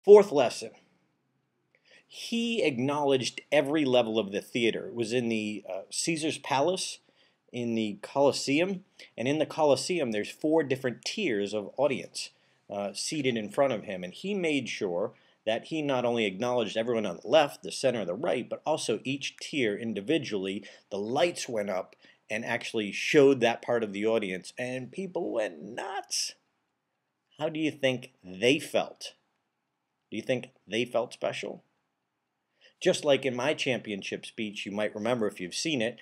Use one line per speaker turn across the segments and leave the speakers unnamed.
Fourth lesson. He acknowledged every level of the theater. It was in the Caesar's Palace, in the Colosseum, and in the Colosseum there's 4 different tiers of audience seated in front of him, and he made sure that he not only acknowledged everyone on the left, the center, the right, but also each tier individually. The lights went up and actually showed that part of the audience, and people went nuts. How do you think they felt? Do you think they felt special? Just like in my championship speech, you might remember if you've seen it,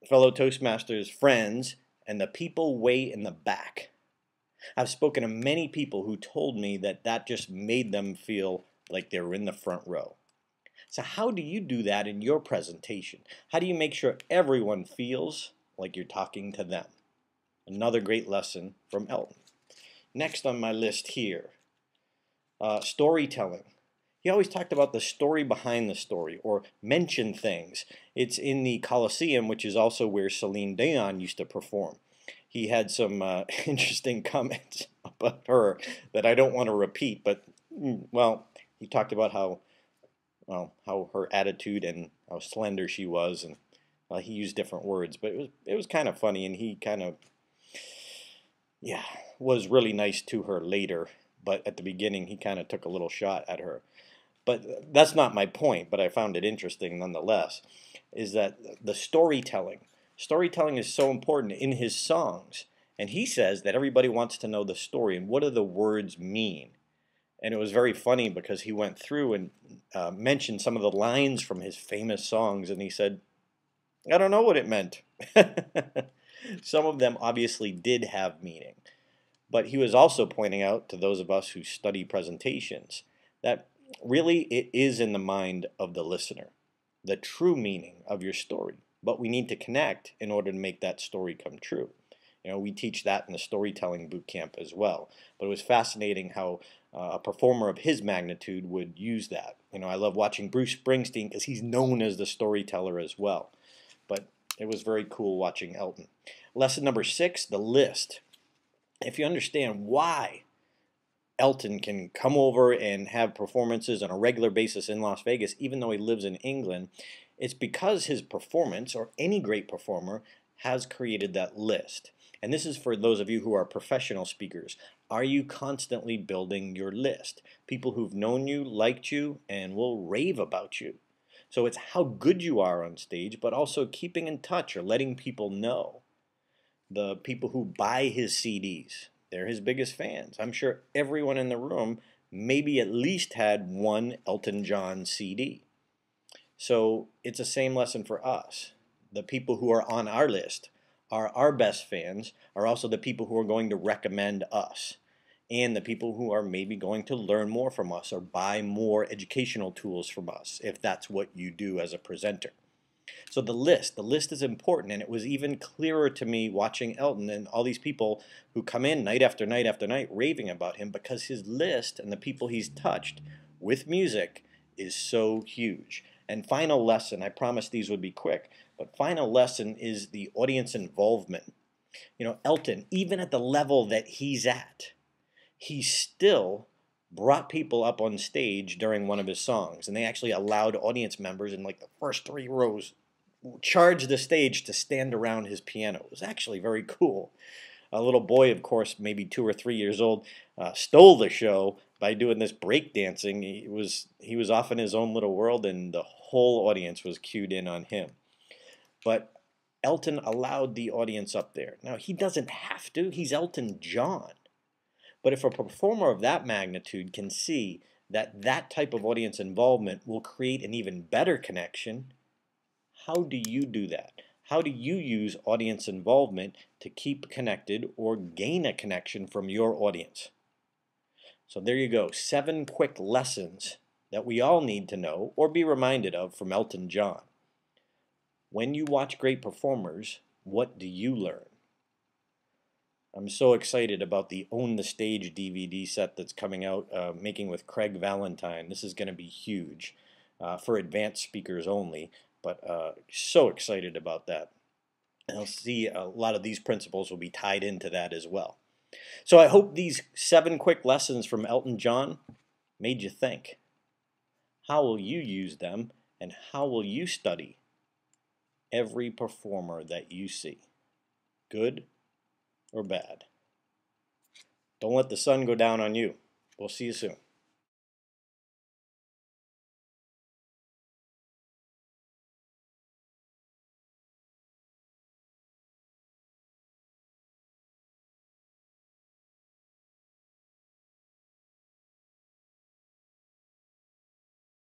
fellow Toastmasters friends and the people way in the back. I've spoken to many people who told me that that just made them feel like they were in the front row. So how do you do that in your presentation? How do you make sure everyone feels like you're talking to them? Another great lesson from Elton. Next on my list here, storytelling. He always talked about the story behind the story, or mention things. It's in the Colosseum, which is also where Celine Dion used to perform. He had some interesting comments about her that I don't want to repeat, but, well, he talked about how her attitude and how slender she was, and he used different words, but it was kind of funny, and he kind of, yeah, was really nice to her later, but at the beginning he kind of took a little shot at her. But that's not my point, but I found it interesting nonetheless, is that the storytelling is so important in his songs. And he says that everybody wants to know the story and what do the words mean. And it was very funny because he went through and mentioned some of the lines from his famous songs, and he said, I don't know what it meant. Some of them obviously did have meaning. But he was also pointing out to those of us who study presentations that really it is in the mind of the listener, the true meaning of your story. But we need to connect in order to make that story come true. You know, we teach that in the storytelling boot camp as well. But it was fascinating how a performer of his magnitude would use that. You know, I love watching Bruce Springsteen because he's known as the storyteller as well. But it was very cool watching Elton. Lesson number 6, the list. If you understand why Elton can come over and have performances on a regular basis in Las Vegas, even though he lives in England, it's because his performance, or any great performer, has created that list. And this is for those of you who are professional speakers. Are you constantly building your list? People who've known you, liked you, and will rave about you. So it's how good you are on stage, but also keeping in touch or letting people know. The people who buy his CDs, they're his biggest fans. I'm sure everyone in the room maybe at least had one Elton John CD. So it's the same lesson for us. The people who are on our list are our best fans, are also the people who are going to recommend us, and the people who are maybe going to learn more from us or buy more educational tools from us, if that's what you do as a presenter. So the list is important, and it was even clearer to me watching Elton and all these people who come in night after night after night raving about him, because his list and the people he's touched with music is so huge. And final lesson, I promised these would be quick, but final lesson is the audience involvement. You know, Elton, even at the level that he's at, he still brought people up on stage during one of his songs, and they actually allowed audience members in like the first 3 rows charge the stage to stand around his piano. It was actually very cool. A little boy, of course, maybe 2 or 3 years old, stole the show by doing this break dancing. He was off in his own little world, and the whole audience was cued in on him. But Elton allowed the audience up there. Now, he doesn't have to. He's Elton John. But if a performer of that magnitude can see that that type of audience involvement will create an even better connection, how do you do that? How do you use audience involvement to keep connected or gain a connection from your audience? So there you go, 7 quick lessons that we all need to know or be reminded of from Elton John. When you watch great performers, what do you learn? I'm so excited about the Own the Stage DVD set that's coming out, making with Craig Valentine. This is going to be huge for advanced speakers only, but so excited about that. And I'll see a lot of these principles will be tied into that as well. So I hope these 7 quick lessons from Elton John made you think? How will you use them, and how will you study every performer that you see, good or bad? Don't let the sun go down on you. We'll see you soon.